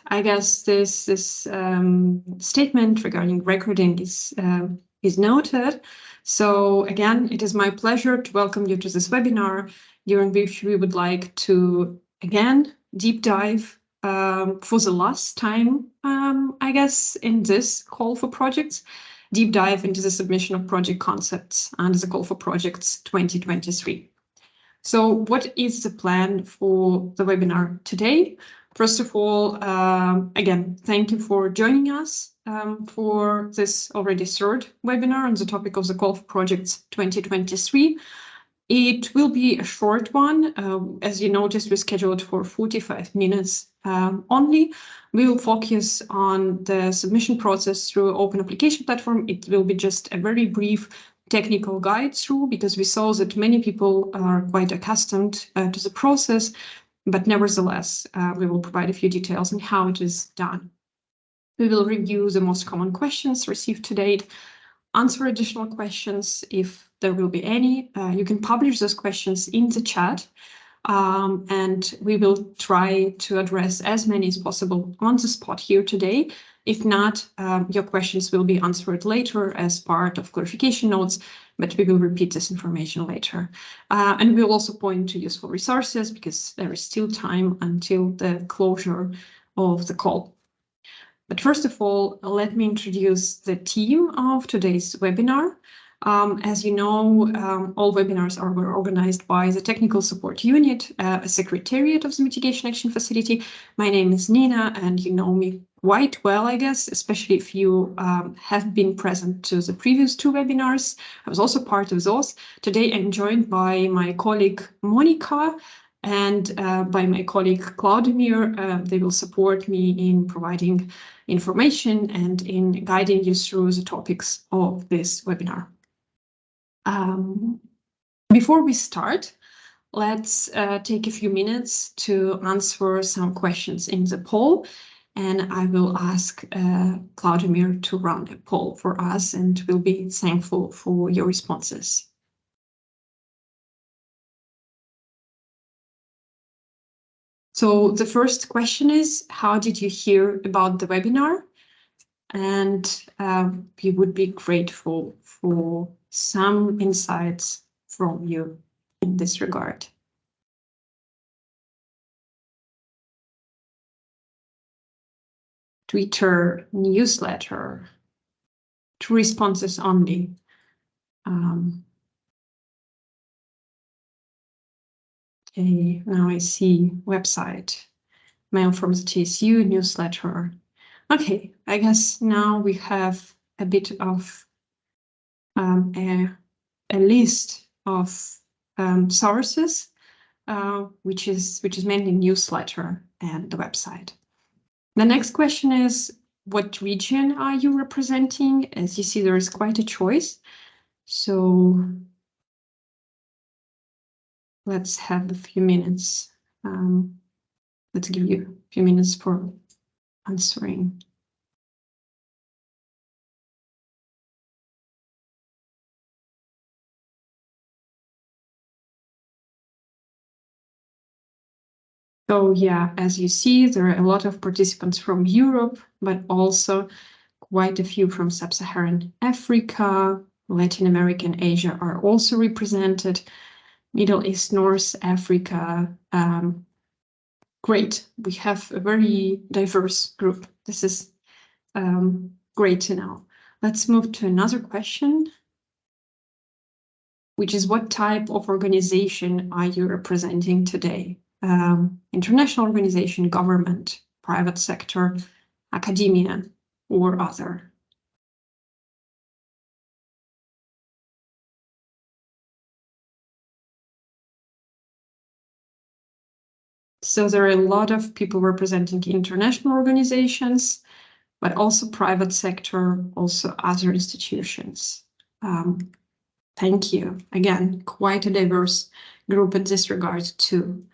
I guess this statement regarding recording is noted. So again, it is my pleasure to welcome you to this webinar, during which we would like to again deep dive for the last time, I guess, in this call for projects, deep dive into the submission of project concepts under the call for projects 2023. So what is the plan for the webinar today? First of all, again, thank you for joining us for this already third webinar on the topic of the call for projects 2023. It will be a short one. As you noticed, we scheduled for 45 minutes only. We will focus on the submission process through open application platform. It will be just a very brief technical guide through, because we saw that many people are quite accustomed to the process, but nevertheless, we will provide a few details on how it is done. We will review the most common questions received to date, answer additional questions if there will be any. You can publish those questions in the chat, and we will try to address as many as possible on the spot here today. If not, your questions will be answered later as part of clarification notes, but we will repeat this information later. And we'll also point to useful resources, because there is still time until the closure of the call. But first of all, let me introduce the team of today's webinar. As you know, all webinars are organized by the Technical Support Unit, a secretariat of the Mitigation Action Facility. My name is Nina, and you know me quite well, I guess, especially if you have been present to the previous two webinars. I was also part of those. Today, I'm joined by my colleague, Monica, and by my colleague, Claudemir. They will support me in providing information and in guiding you through the topics of this webinar. Before we start, let's take a few minutes to answer some questions in the poll, and I will ask Claudemir to run a poll for us, and we'll be thankful for your responses. So the first question is, how did you hear about the webinar? And we would be grateful for some insights from you in this regard. Twitter, newsletter, 2 responses only. Okay, now I see website, mail from the TSU, newsletter. Okay, I guess now we have a bit of a list of sources, which is mainly newsletter and the website. The next question is, what region are you representing? As you see, there is quite a choice. So let's have a few minutes. Let's give you a few minutes for answering. So yeah, as you see, there are a lot of participants from Europe, but also quite a few from Sub-Saharan Africa, Latin America and Asia are also represented, Middle East, North Africa. Great, we have a very diverse group. This is great to know. Let's move to another question, which is, what type of organization are you representing today? International organization, government, private sector, academia, or other? So there are a lot of people representing international organizations, but also private sector, also other institutions. Thank you. Again, quite a diverse group in this regard too.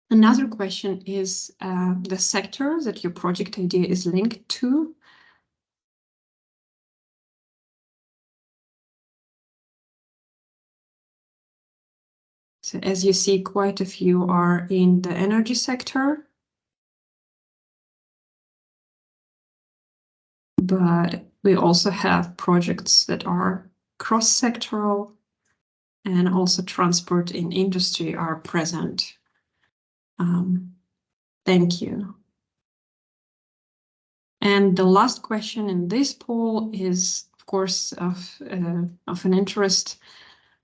Another question is the sector that your project idea is linked to. as you see, quite a few are in the energy sector. But we also have projects that are cross-sectoral, and also transport and industry are present. Thank you. And the last question in this poll is, of course, of an interest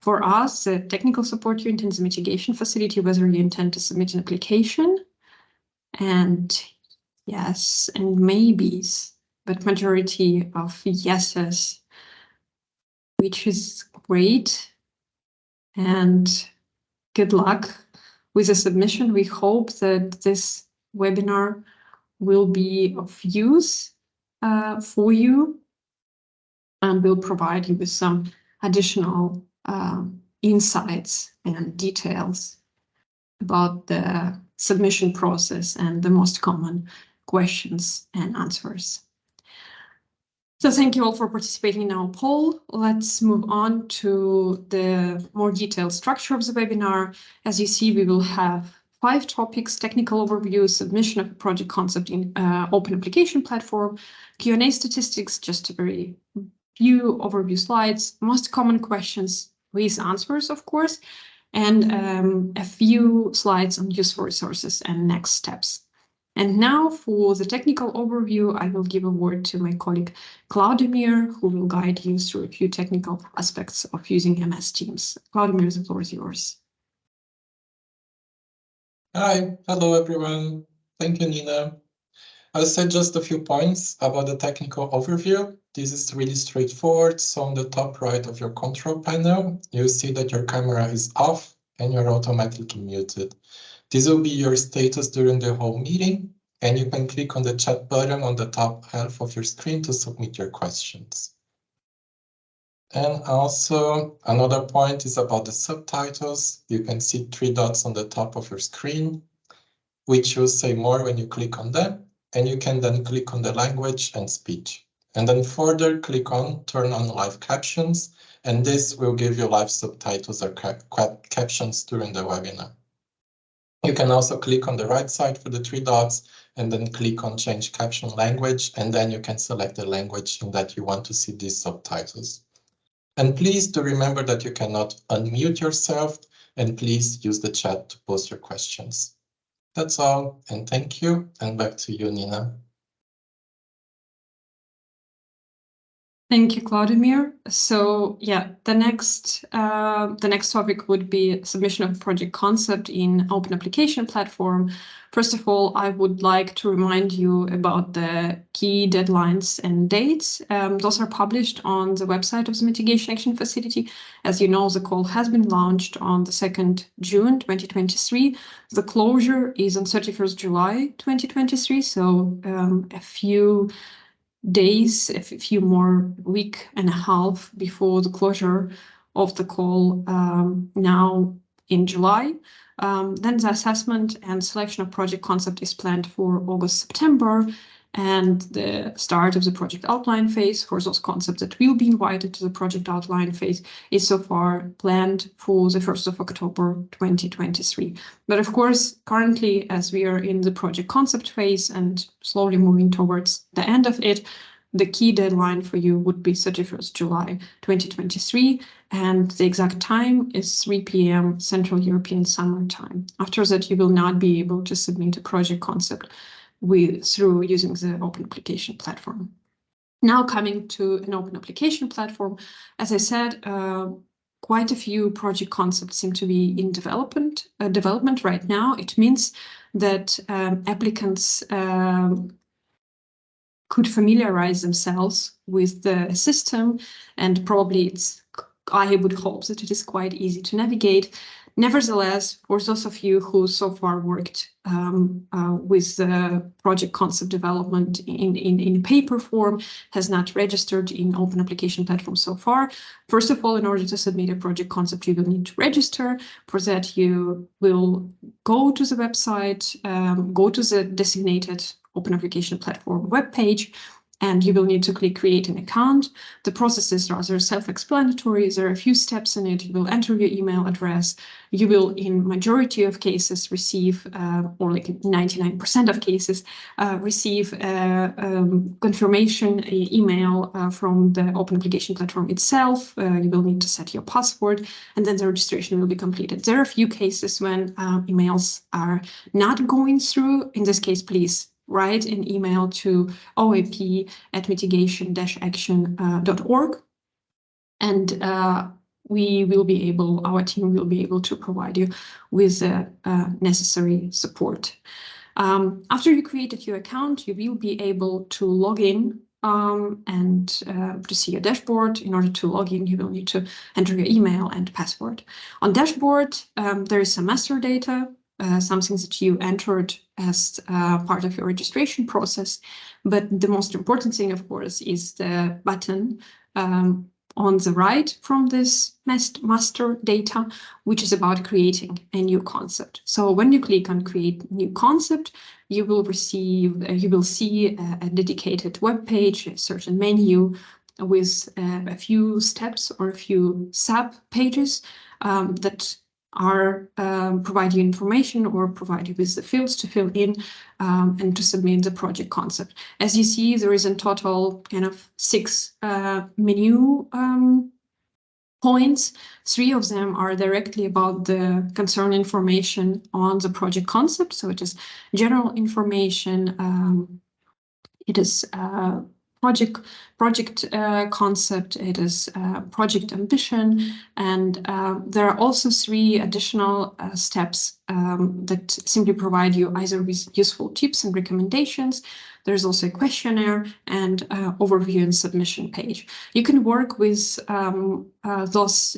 for us, the technical support unit in the mitigation facility, whether you intend to submit an application. And yes, and maybes, but majority of yeses, which is great. And good luck with the submission. We hope that this webinar will be of use for you and will provide you with some additional insights and details about the submission process and the most common questions and answers. So thank you all for participating in our poll. Let's move on to the more detailed structure of the webinar. As you see, we will have 5 topics: technical overview, submission of a project concept in open application platform, Q&A statistics, just a very few overview slides, most common questions with answers, of course, and a few slides on useful resources and next steps. And now for the technical overview, I will give a word to my colleague Claudemir, who will guide you through a few technical aspects of using MS Teams. Claudemir, the floor is yours. Hi, hello everyone. Thank you, Nina. I'll say just a few points about the technical overview. This is really straightforward. So on the top right of your control panel, you see that your camera is off and you're automatically muted. This will be your status during the whole meeting, and you can click on the chat button on the top half of your screen to submit your questions. And also another point is about the subtitles. You can see 3 dots on the top of your screen, which will say more when you click on them, and you can then click on the language and speech. And then further click on turn on live captions, and this will give you live subtitles or captions during the webinar. You can also click on the right side for the 3 dots and then click on change caption language, and then you can select the language in that you want to see these subtitles. And please do remember that you cannot unmute yourself, and please use the chat to post your questions. That's all, and thank you, and back to you, Nina. Thank you, Claudemir. So yeah, the next topic would be submission of project concept in open application platform. First of all, I would like to remind you about the key deadlines and dates. Those are published on the website of the Mitigation Action Facility. As you know, the call has been launched on the 2nd June 2023. The closure is on 31st July 2023, so a few days, a few more week and a half before the closure of the call now in July. Then the assessment and selection of project concept is planned for August, September, and the start of the project outline phase for those concepts that will be invited to the project outline phase is so far planned for the 1st of October 2023. But of course, currently, as we are in the project concept phase and slowly moving towards the end of it, the key deadline for you would be 31st July 2023, and the exact time is 3 p.m. Central European Summer Time. After that, you will not be able to submit a project concept through using the open application platform. Now coming to an open application platform, as I said, quite a few project concepts seem to be in development right now. It means that applicants could familiarize themselves with the system, and probably I would hope that it is quite easy to navigate. Nevertheless, for those of you who so far worked with the project concept development in paper form, has not registered in open application platform so far, first of all, in order to submit a project concept, you will need to register. For that, you will go to the website, go to the designated open application platform webpage, and you will need to click create an account. The process is rather self-explanatory. There are a few steps in it. You will enter your email address. You will, in majority of cases, receive, or like 99% of cases, receive confirmation email from the Open Application Platform itself. You will need to set your password, and then the registration will be completed. There are a few cases when emails are not going through. In this case, please write an email to oap@mitigation-action.org, and we will be able, our team will be able to provide you with the necessary support. After you created your account, you will be able to log in and to see your dashboard. In order to log in, you will need to enter your email and password. On dashboard, there is some master data, something that you entered as part of your registration process. But the most important thing, of course, is the button on the right from this master data, which is about creating a new concept. So when you click on create new concept, you will see a dedicated web page, a certain menu with a few steps or a few sub pages that are provide you information or provide you with the fields to fill in and to submit the project concept. As you see, there is in total kind of 6 menu points. 3 of them are directly about the concerned information on the project concept. So it is general information, it is project concept, it is project ambition, and there are also 3 additional steps that simply provide you either with useful tips and recommendations. There's also a questionnaire and overview and submission page. You can work with those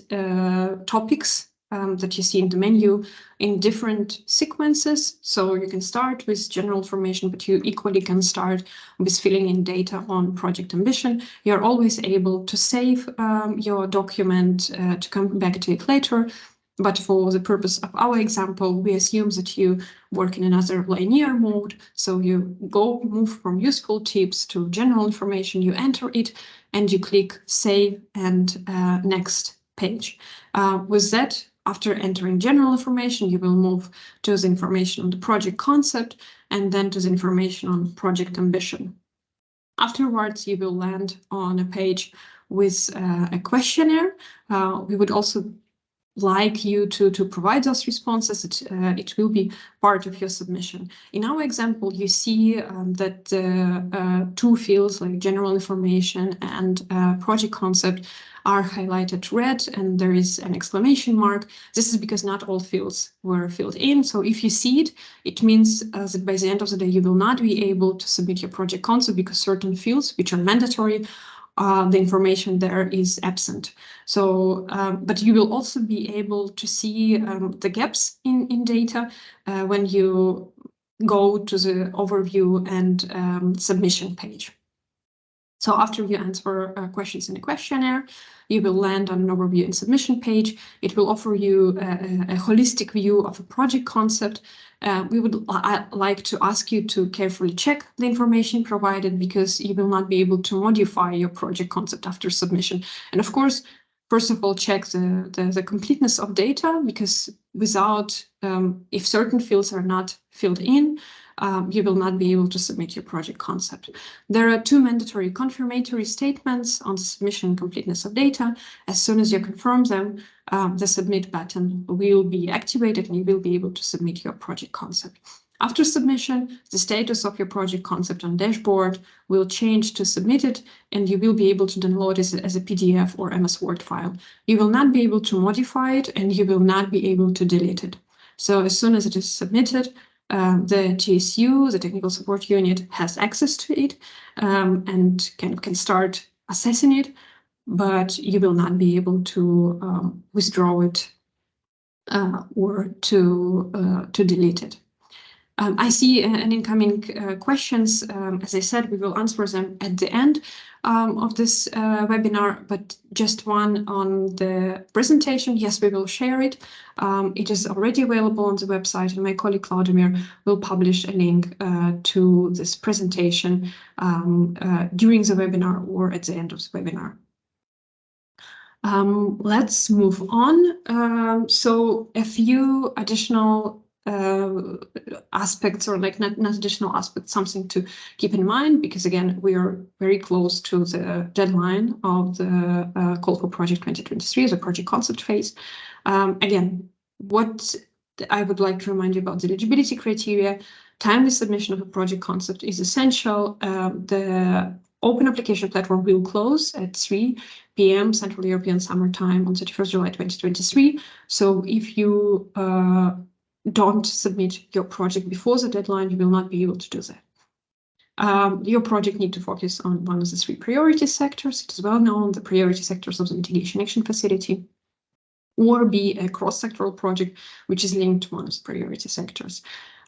topics that you see in the menu in different sequences. So you can start with general information, but you equally can start with filling in data on project ambition. You're always able to save your document to come back to it later. But for the purpose of our example, we assume that you work in another linear mode. So you move from useful tips to general information, you enter it, and you click save and next page. With that, after entering general information, you will move to the information on the project concept and then to the information on project ambition. Afterwards, you will land on a page with a questionnaire. We would also like you to provide those responses. It will be part of your submission. In our example, you see that 2 fields like general information and project concept are highlighted red, and there is an exclamation mark. This is because not all fields were filled in. So if you see it, it means that by the end of the day, you will not be able to submit your project concept because certain fields, which are mandatory, the information there is absent. So, but you will also be able to see the gaps in data when you go to the overview and submission page. So after you answer questions in the questionnaire, you will land on an overview and submission page. It will offer you a holistic view of a project concept. We would like to ask you to carefully check the information provided because you will not be able to modify your project concept after submission. And of course, first of all, check the completeness of data, because without, if certain fields are not filled in, you will not be able to submit your project concept. There are 2 mandatory confirmatory statements on the submission completeness of data. As soon as you confirm them, the submit button will be activated and you will be able to submit your project concept. After submission, the status of your project concept on dashboard will change to submitted, and you will be able to download it as a PDF or MS Word file. You will not be able to modify it, and you will not be able to delete it. So as soon as it is submitted, the TSU, the Technical Support Unit, has access to it and can start assessing it, but you will not be able to withdraw it or to delete it. I see an incoming questions. As I said, we will answer them at the end of this webinar, but just one on the presentation. Yes, we will share it. It is already available on the website, and my colleague Claudemir will publish a link to this presentation during the webinar or at the end of the webinar. Let's move on. So a few additional aspects, or like not additional aspects, something to keep in mind, because again, we are very close to the deadline of the call for project 2023, the project concept phase. Again, what I would like to remind you about the eligibility criteria. Timely submission of a project concept is essential. The Open Application Platform will close at 3 p.m. Central European Summer Time on 31st July 2023. So if you don't submit your project before the deadline, you will not be able to do that. Your project needs to focus on one of the 3 priority sectors. It is well known, the priority sectors of the Mitigation Action Facility, or be a cross-sectoral project which is linked to one of the priority sectors.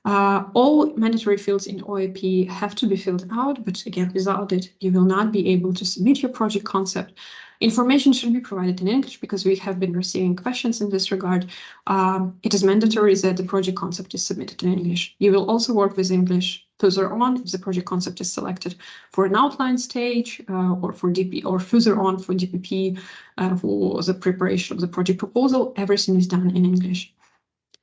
All mandatory fields in OAP have to be filled out, but again, without it, you will not be able to submit your project concept. Information should be provided in English because we have been receiving questions in this regard. It is mandatory that the project concept is submitted in English. You will also work with English further on if the project concept is selected for an outline stage or for DP, or further on for DPP, for the preparation of the project proposal. Everything is done in English.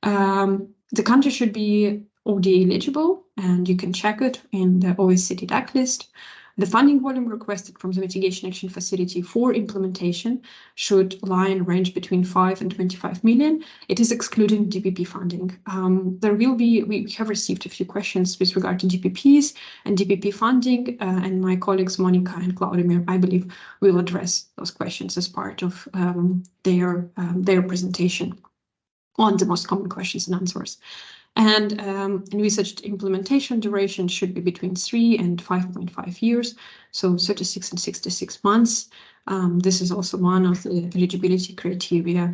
The country should be ODA eligible, and you can check it in the OECD DAC list. The funding volume requested from the Mitigation Action Facility for implementation should lie in range between 5 and 25 million. It is excluding DPP funding. There will be, we have received a few questions with regard to DPPs and DPP funding, and my colleagues Monica and Claudemir, I believe, will address those questions as part of their presentation on the most common questions and answers. And envisaged implementation duration should be between 3 and 5.5 years, so 36 and 66 months. This is also one of the eligibility criteria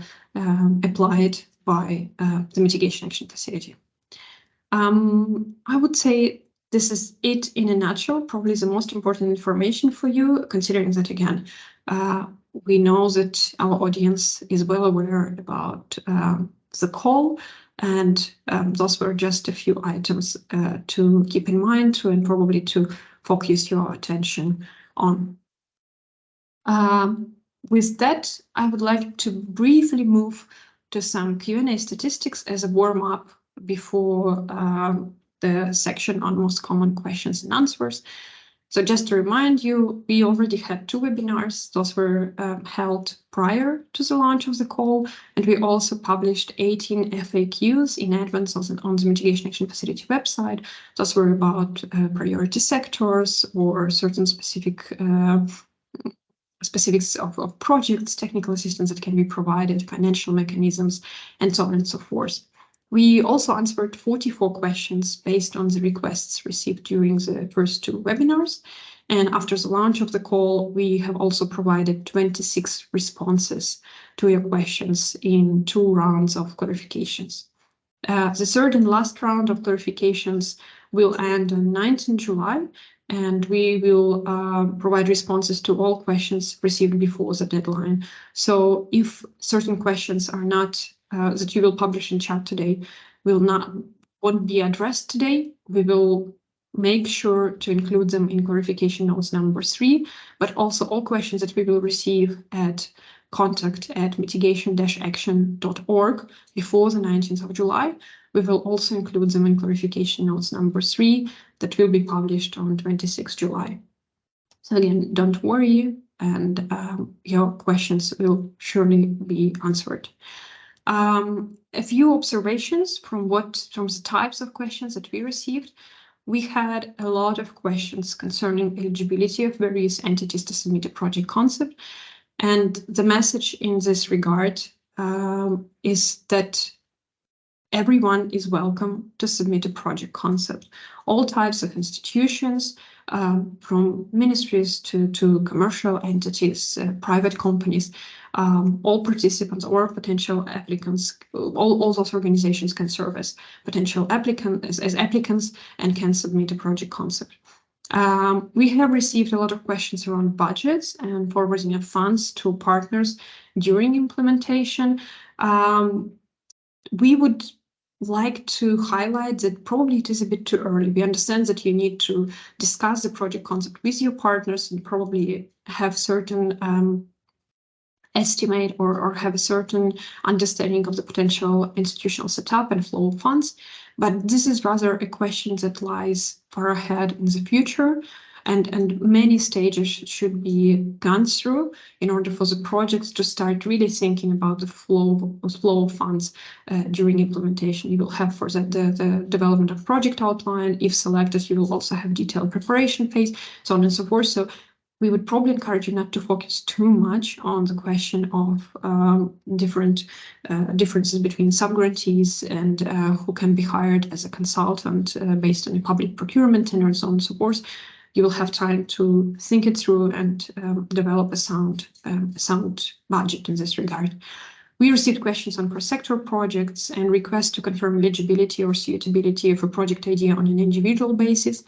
applied by the Mitigation Action Facility. I would say this is it in a nutshell, probably the most important information for you, considering that, again, we know that our audience is well aware about the call, and those were just a few items to keep in mind and probably to focus your attention on. With that, I would like to briefly move to some Q&A statistics as a warm-up before the section on most common questions and answers. So just to remind you, we already had 2 webinars. Those were held prior to the launch of the call, and we also published 18 FAQs in advance on the Mitigation Action Facility website. Those were about priority sectors or certain specifics of projects, technical assistance that can be provided, financial mechanisms, and so on and so forth. We also answered 44 questions based on the requests received during the first 2 webinars. And after the launch of the call, we have also provided 26 responses to your questions in 2 rounds of clarifications. The third and last round of clarifications will end on 19 July, and we will provide responses to all questions received before the deadline. So if certain questions are not that you will publish in chat today won't be addressed today, we will make sure to include them in clarification notes number 3, but also all questions that we will receive at contact@mitigation-action.org before the 19th of July. We will also include them in clarification notes number 3 that will be published on 26 July. So again, don't worry, and your questions will surely be answered. A few observations from the types of questions that we received. We had a lot of questions concerning eligibility of various entities to submit a project concept. And the message in this regard is that everyone is welcome to submit a project concept. All types of institutions, from ministries to commercial entities, private companies, all participants or potential applicants, all those organizations can serve as potential applicants and can submit a project concept. We have received a lot of questions around budgets and forwarding of funds to partners during implementation. We would like to highlight that probably it is a bit too early. We understand that you need to discuss the project concept with your partners and probably have certain estimate or have a certain understanding of the potential institutional setup and flow of funds. But this is rather a question that lies far ahead in the future, and many stages should be gone through in order for the projects to start really thinking about the flow of funds during implementation. You will have for that the development of project outline. If selected, you will also have detailed preparation phase, so on and so forth. So we would probably encourage you not to focus too much on the question of differences between subgrantees and who can be hired as a consultant based on a public procurement tender and so on and so forth. You will have time to think it through and develop a sound budget in this regard. We received questions on cross-sector projects and requests to confirm eligibility or suitability of a project idea on an individual basis.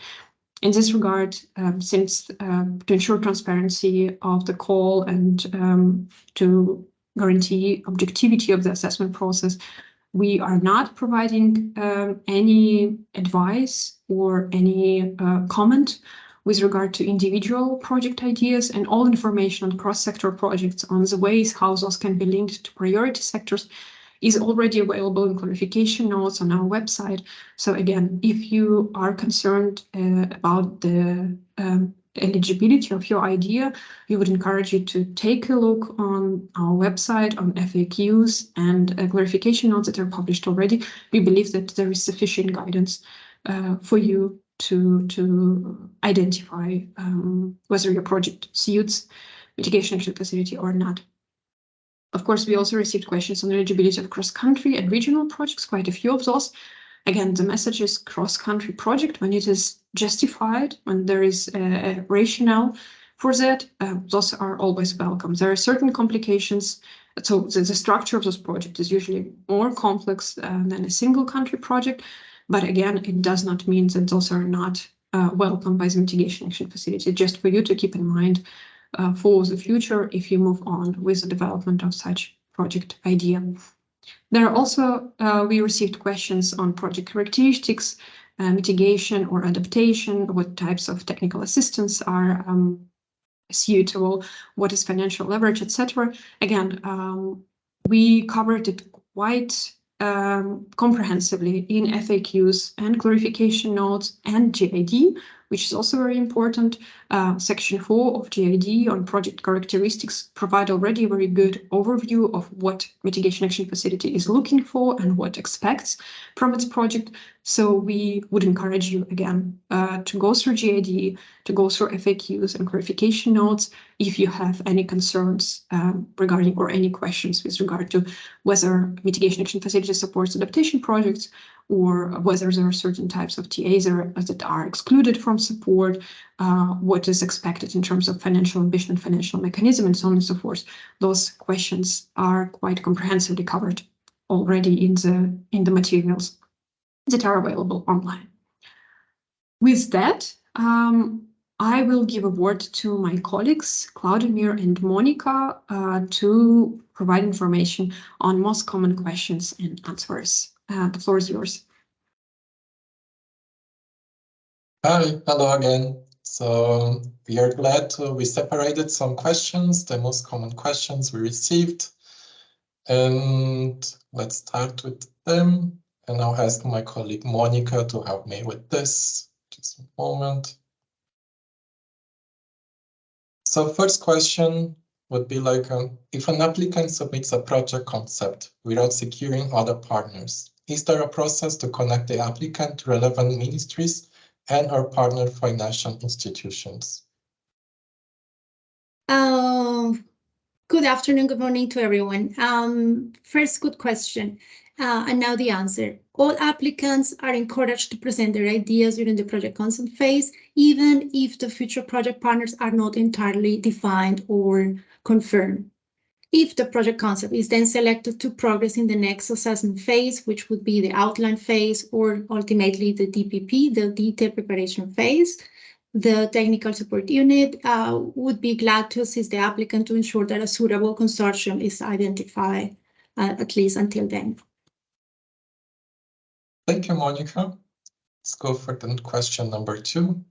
In this regard, since to ensure transparency of the call and to guarantee objectivity of the assessment process, we are not providing any advice or any comment with regard to individual project ideas, and all information on cross-sector projects on the ways how those can be linked to priority sectors is already available in clarification notes on our website. So again, if you are concerned about the eligibility of your idea, we would encourage you to take a look on our website on FAQs and clarification notes that are published already. We believe that there is sufficient guidance for you to identify whether your project suits mitigation action facility or not. Of course, we also received questions on the eligibility of cross-country and regional projects, quite a few of those. Again, the message is cross-country project when it is justified, when there is a rationale for that, those are always welcome. There are certain complications, so the structure of those projects is usually more complex than a single country project, but again, it does not mean that those are not welcome by the mitigation action facility, just for you to keep in mind for the future if you move on with the development of such project idea. There are also, we received questions on project characteristics, mitigation or adaptation, what types of technical assistance are suitable, what is financial leverage, etc. Again, we covered it quite comprehensively in FAQs and clarification notes and GID, which is also very important. Section 4 of GID on project characteristics provide already a very good overview of what mitigation action facility is looking for and what expects from its project. So we would encourage you again to go through GID, to go through FAQs and clarification notes if you have any concerns regarding or any questions with regard to whether mitigation action facility supports adaptation projects or whether there are certain types of TAs that are excluded from support, what is expected in terms of financial ambition and financial mechanism, and so on and so forth. Those questions are quite comprehensively covered already in the materials that are available online. With that, I will give a word to my colleagues, Claudemir and Monica, to provide information on most common questions and answers. The floor is yours. Hi, hello again. So we are glad we separated some questions, the most common questions we received. And let's start with them. And I'll ask my colleague Monica to help me with this. Just a moment. So first question would be like, if an applicant submits a project concept without securing other partners, is there a process to connect the applicant to relevant ministries and or partner financial institutions? Good afternoon, good morning to everyone. First, good question. And now the answer. All applicants are encouraged to present their ideas during the project concept phase, even if the future project partners are not entirely defined or confirmed. If the project concept is then selected to progress in the next assessment phase, which would be the outline phase or ultimately the DPP, the detailed preparation phase, the technical support unit would be glad to assist the applicant to ensure that a suitable consortium is identified, at least until then. Thank you, Monica. Let's go for the question number 2.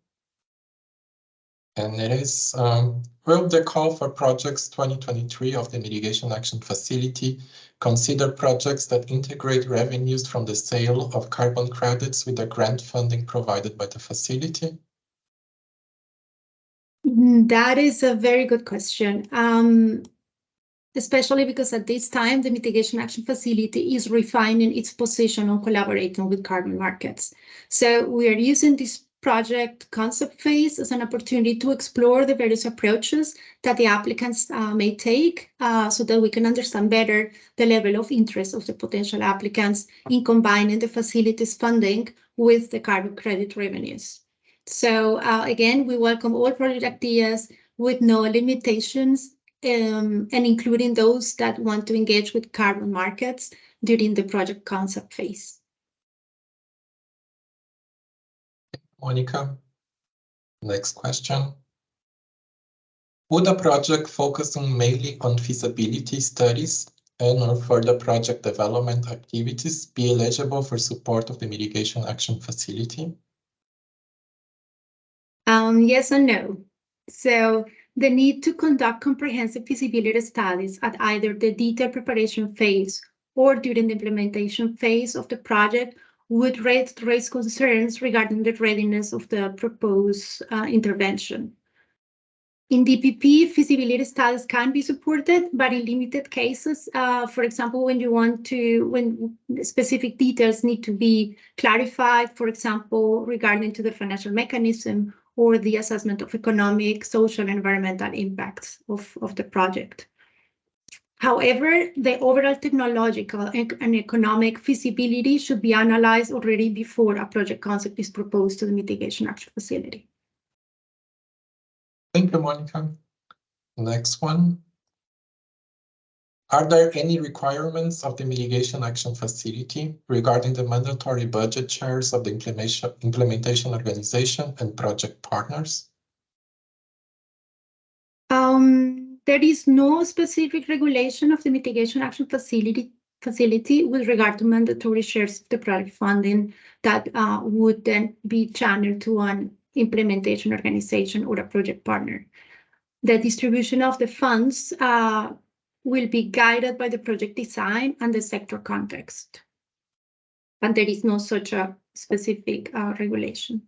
And it is, will the call for projects 2023 of the Mitigation Action Facility consider projects that integrate revenues from the sale of carbon credits with the grant funding provided by the facility? That is a very good question. Especially because at this time, the Mitigation Action Facility is refining its position on collaborating with carbon markets. So we are using this project concept phase as an opportunity to explore the various approaches that the applicants may take so that we can understand better the level of interest of the potential applicants in combining the facility's funding with the carbon credit revenues. So again, we welcome all project ideas with no limitations, and including those that want to engage with carbon markets during the project concept phase. Monica, next question. Would a project focusing mainly on feasibility studies and or further project development activities be eligible for support of the Mitigation Action Facility? Yes and no. So the need to conduct comprehensive feasibility studies at either the detailed preparation phase or during the implementation phase of the project would raise concerns regarding the readiness of the proposed intervention. In DPP, feasibility studies can be supported, but in limited cases, for example, when specific details need to be clarified, for example, regarding to the financial mechanism or the assessment of economic, social, and environmental impacts of the project. However, the overall technological and economic feasibility should be analyzed already before a project concept is proposed to the Mitigation Action Facility. Thank you, Monica. Next one. Are there any requirements of the Mitigation Action Facility regarding the mandatory budget shares of the implementation organization and project partners? There is no specific regulation of the Mitigation Action Facility with regard to mandatory shares of the project funding that would then be channeled to an implementation organization or a project partner. The distribution of the funds will be guided by the project design and the sector context. And there is no such a specific regulation.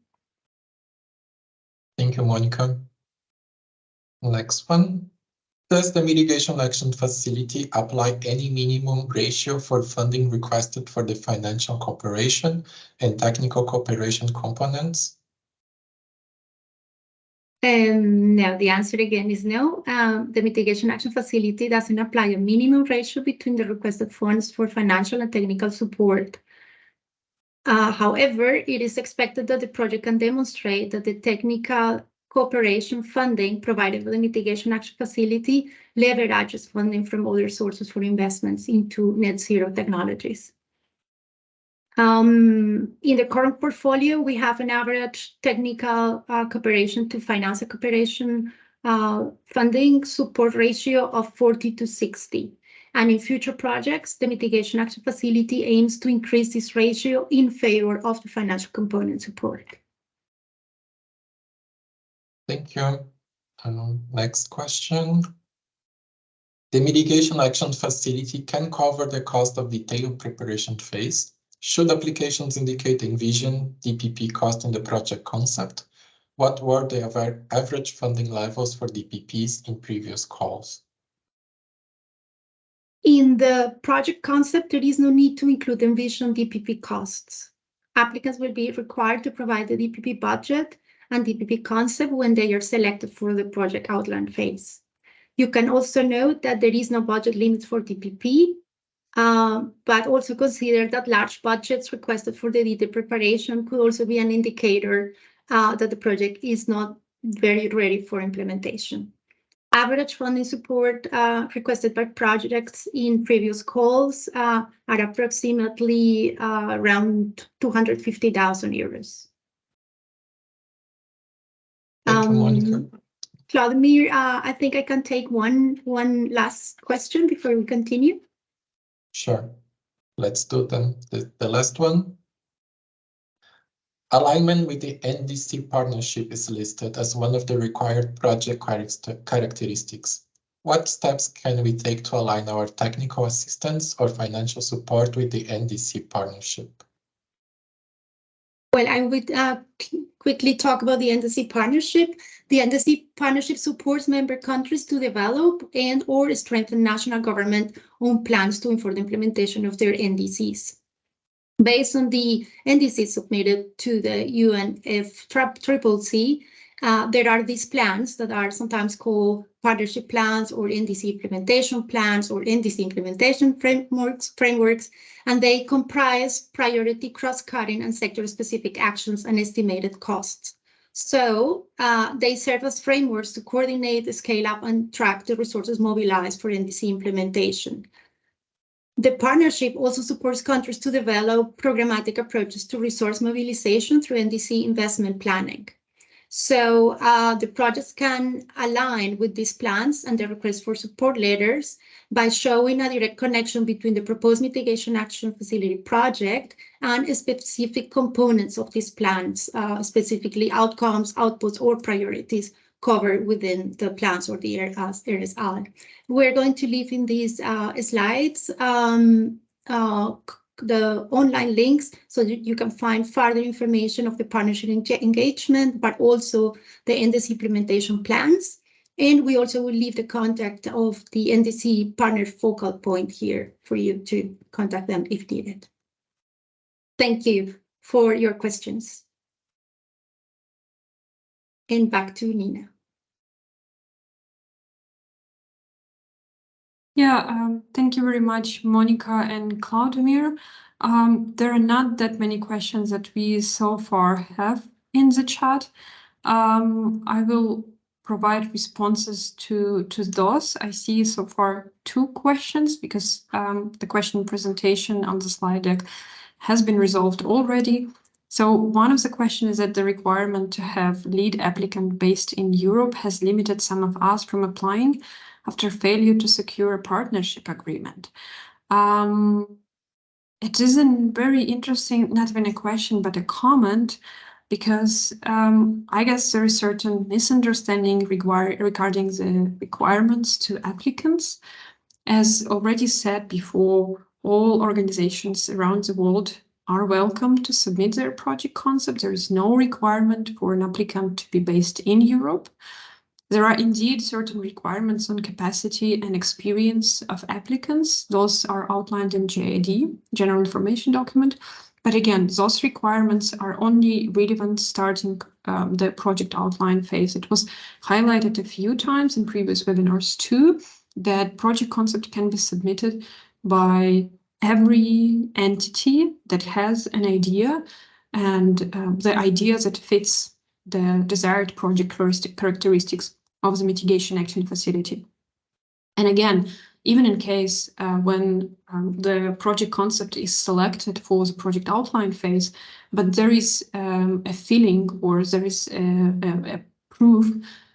Thank you, Monica. Next one. Does the Mitigation Action Facility apply any minimum ratio for funding requested for the financial cooperation and technical cooperation components? No, the answer again is no. The Mitigation Action Facility doesn't apply a minimum ratio between the requested funds for financial and technical support. However, it is expected that the project can demonstrate that the technical cooperation funding provided by the Mitigation Action Facility leverages funding from other sources for investments into net zero technologies. In the current portfolio, we have an average technical cooperation to financial cooperation funding support ratio of 40:60. And in future projects, the Mitigation Action Facility aims to increase this ratio in favor of the financial component support. Thank you. Next question. The Mitigation Action Facility can cover the cost of detailed preparation phase. Should applications indicate envision DPP cost in the project concept? What were the average funding levels for DPPs in previous calls? In the project concept, there is no need to include envision DPP costs. Applicants will be required to provide the DPP budget and DPP concept when they are selected for the project outline phase. You can also note that there is no budget limit for DPP. but also consider that large budgets requested for the detailed preparation could also be an indicator that the project is not very ready for implementation. Average funding support requested by projects in previous calls are approximately around 250,000 euros. Thank you, Monica. Vladimir, I think I can take one last question before we continue. Sure. Let's do them. The last one. Alignment with the NDC partnership is listed as one of the required project characteristics. What steps can we take to align our technical assistance or financial support with the NDC partnership? Well, I would quickly talk about the NDC partnership. The NDC partnership supports member countries to develop and or strengthen national government-owned plans to inform the implementation of their NDCs. Based on the NDCs submitted to the UNFCCC, there are these plans that are sometimes called partnership plans or NDC implementation plans or NDC implementation frameworks, and they comprise priority cross-cutting and sector-specific actions and estimated costs. So they serve as frameworks to coordinate, scale up, and track the resources mobilized for NDC implementation. The partnership also supports countries to develop programmatic approaches to resource mobilization through NDC investment planning. So the projects can align with these plans and the request for support letters by showing a direct connection between the proposed mitigation action facility project and specific components of these plans, specifically outcomes, outputs, or priorities covered within the plans or the RSR. We're going to leave in these slides the online links so that you can find further information of the partnership engagement, but also the NDC implementation plans. And we also will leave the contact of the NDC partner focal point here for you to contact them if needed. Thank you for your questions. And back to Nina. Yeah, thank you very much, Monica and Claudemir. There are not that many questions that we so far have in the chat. I will provide responses to those. I see so far 2 questions because the question presentation on the slide deck has been resolved already. So one of the questions is that the requirement to have lead applicant based in Europe has limited some of us from applying after failure to secure a partnership agreement. It is a very interesting, not even a question, but a comment, because I guess there is certain misunderstanding regarding the requirements to applicants. As already said before, all organizations around the world are welcome to submit their project concept. There is no requirement for an applicant to be based in Europe. There are indeed certain requirements on capacity and experience of applicants. Those are outlined in JID, General Information Document. But again, those requirements are only relevant starting the project outline phase. It was highlighted a few times in previous webinars too, that project concept can be submitted by every entity that has an idea and the idea that fits the desired project characteristics of the mitigation action facility. And again, even in case when the project concept is selected for the project outline phase, but there is a feeling or there is a proof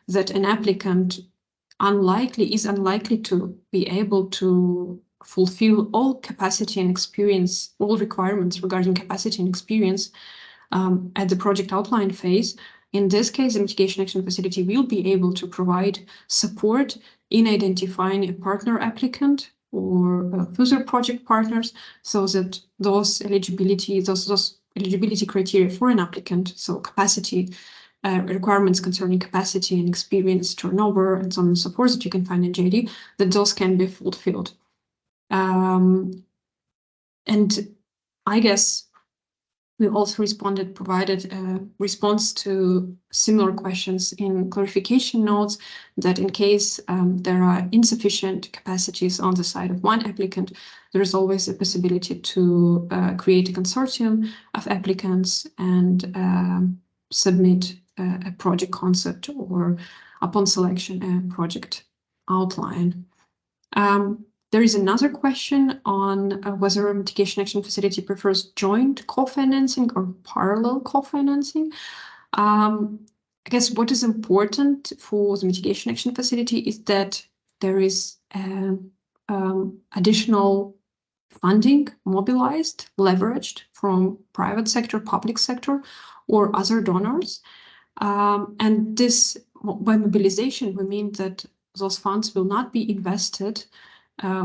that an applicant is unlikely to be able to fulfill all capacity and experience, all requirements regarding capacity and experience at the project outline phase. In this case, the mitigation action facility will be able to provide support in identifying a partner applicant or further project partners so that those eligibility criteria for an applicant, so capacity, requirements concerning capacity and experience, turnover, and so on and so forth that you can find in JD, that those can be fulfilled. And I guess We also provided a response to similar questions in clarification notes that in case there are insufficient capacities on the side of one applicant, there is always a possibility to create a consortium of applicants and submit a project concept or, upon selection, a project outline. There is another question on whether a mitigation action facility prefers joint co-financing or parallel co-financing. I guess what is important for the mitigation action facility is that there is additional funding mobilized, leveraged from private sector, public sector, or other donors. And this, by mobilization, we mean that those funds will not be invested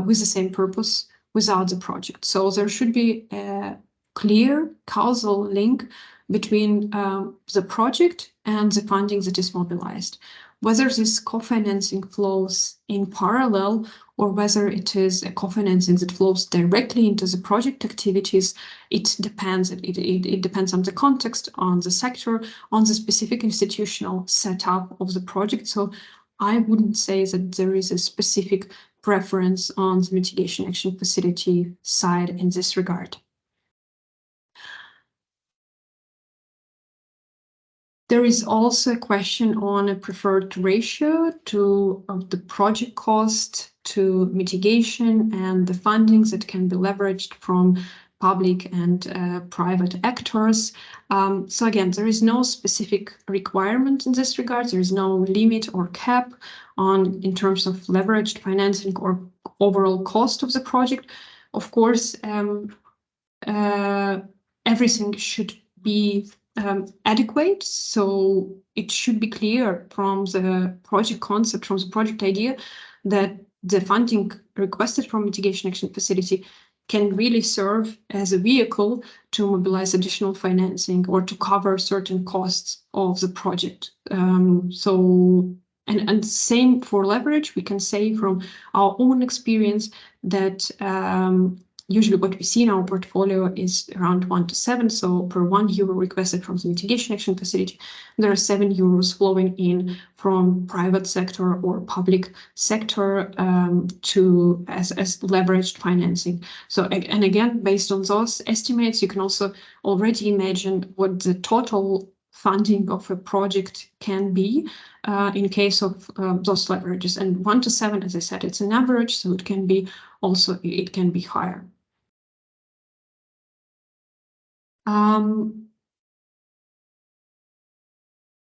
with the same purpose without the project. So there should be a clear causal link between the project and the funding that is mobilized. Whether this co-financing flows in parallel or whether it is a co-financing that flows directly into the project activities, it depends. It depends on the context, on the sector, on the specific institutional setup of the project. So I wouldn't say that there is a specific preference on the mitigation action facility side in this regard. There is also a question on a preferred ratio of the project cost to mitigation and the fundings that can be leveraged from public and private actors. So again, there is no specific requirement in this regard. There is no limit or cap in terms of leveraged financing or overall cost of the project. Of course, everything should be adequate, so it should be clear from the project concept, from the project idea, that the funding requested from mitigation action facility can really serve as a vehicle to mobilize additional financing or to cover certain costs of the project. And same for leverage, we can say from our own experience that usually what we see in our portfolio is around 1 to 7. So per €1 requested from the mitigation action facility, there are €7 flowing in from private sector or public sector as leveraged financing. So, and again, based on those estimates, you can also already imagine what the total funding of a project can be in case of those leverages. And 1 to 7, as I said, it's an average, so it can be higher.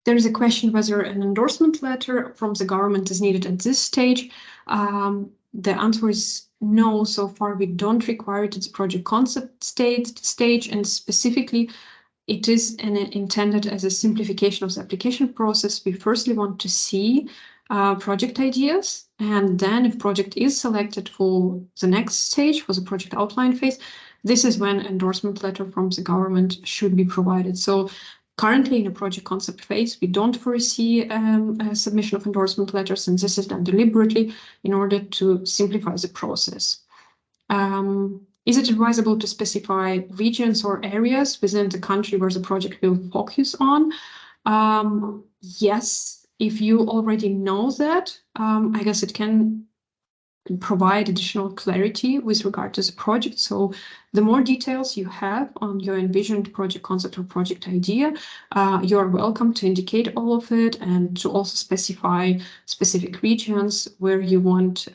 There is a question whether an endorsement letter from the government is needed at this stage. The answer is no. So far, we don't require it at the project concept stage, and specifically, it is intended as a simplification of the application process. We firstly want to see project ideas, and then if project is selected for the next stage, for the project outline phase, this is when endorsement letter from the government should be provided. So currently in a project concept phase, we don't foresee a submission of endorsement letters, and this is done deliberately in order to simplify the process. Is it advisable to specify regions or areas within the country where the project will focus on? Yes, if you already know that, I guess it can provide additional clarity with regard to the project. So the more details you have on your envisioned project concept or project idea, you are welcome to indicate all of it and to also specify specific regions where you want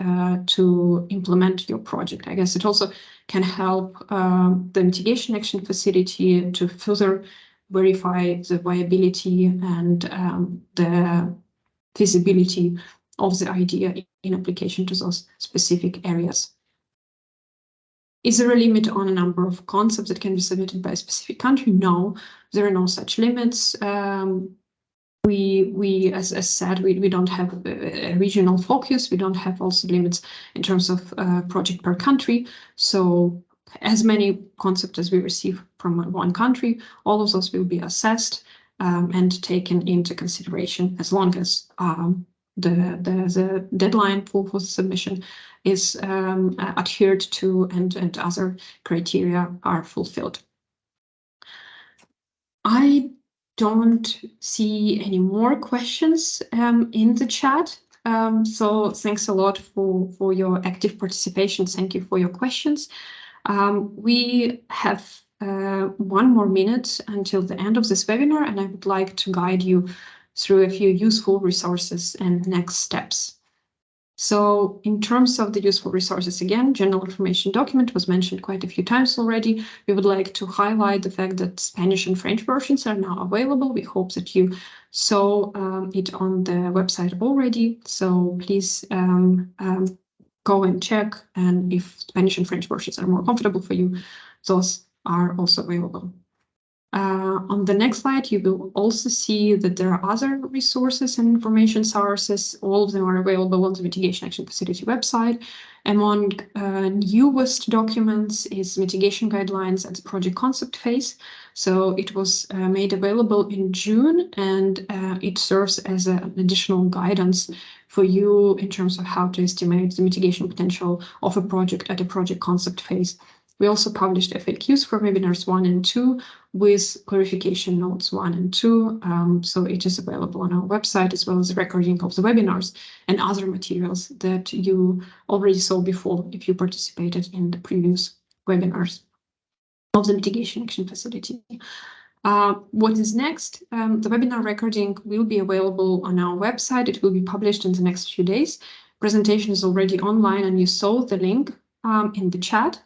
to implement your project. I guess it also can help the mitigation action facility to further verify the viability and the feasibility of the idea in application to those specific areas. Is there a limit on a number of concepts that can be submitted by a specific country? No, there are no such limits. We as said, we don't have a regional focus. We don't have also limits in terms of project per country. So as many concepts as we receive from one country, all of those will be assessed and taken into consideration as long as the deadline for submission is adhered to and other criteria are fulfilled. I don't see any more questions in the chat. So thanks a lot for your active participation. Thank you for your questions. We have 1 more minute until the end of this webinar, and I would like to guide you through a few useful resources and next steps. So in terms of the useful resources, again, general information document was mentioned quite a few times already. We would like to highlight the fact that Spanish and French versions are now available. We hope that you saw it on the website already. So please go and check. And if Spanish and French versions are more comfortable for you, those are also available. On the next slide, you will also see that there are other resources and information sources. All of them are available on the Mitigation Action Facility website. Among newest documents is mitigation guidelines at the project concept phase. So it was made available in June, and it serves as an additional guidance for you in terms of how to estimate the mitigation potential of a project at a project concept phase. We also published FAQs for webinars 1 and 2 with clarification notes 1 and 2. So it is available on our website, as well as the recording of the webinars and other materials that you already saw before if you participated in the previous webinars of the Mitigation Action Facility. What is next? The webinar recording will be available on our website. It will be published in the next few days. Presentation is already online, and you saw the link in the chat.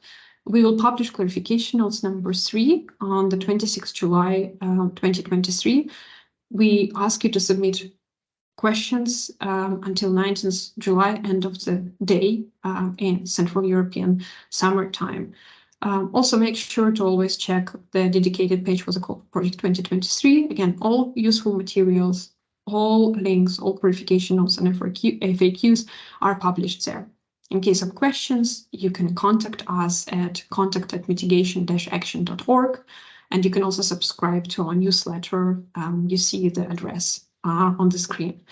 We will publish clarification notes number 3 on the 26th July 2023. We ask you to submit questions until 19th July, end of the day in Central European summertime. Also make sure to always check the dedicated page for the call for project 2023. Again, all useful materials, all links, all clarification notes and FAQs are published there. In case of questions, you can contact us at contact@mitigation-action.org, and you can also subscribe to our newsletter. You see the address on the screen.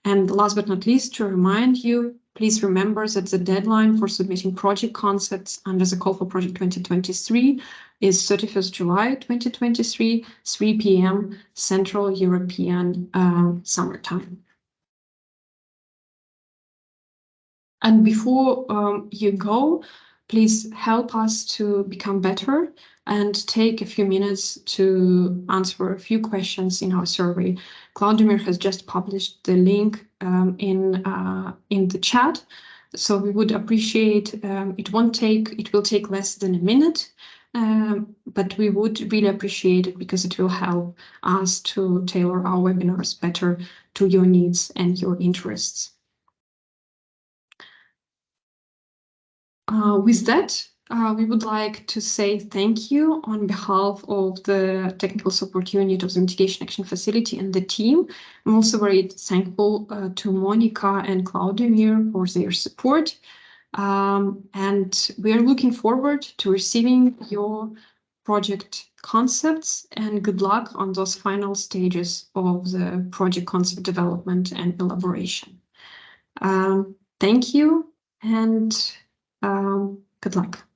And last but not least, to remind you, please remember that the deadline for submitting project concepts under the call for project 2023 is 31st July 2023, 3 p.m. Central European summertime. And before you go, please help us to become better and take a few minutes to answer a few questions in our survey. Claudemir has just published the link in the chat, so we would appreciate, it will take less than a minute, but we would really appreciate it because it will help us to tailor our webinars better to your needs and your interests. With that, we would like to say thank you on behalf of the Technical Support Unit of the Mitigation Action Facility and the team. I'm also very thankful to Monica and Claudemir for their support. And we are looking forward to receiving your project concepts, and good luck on those final stages of the project concept development and elaboration. Thank you, and good luck.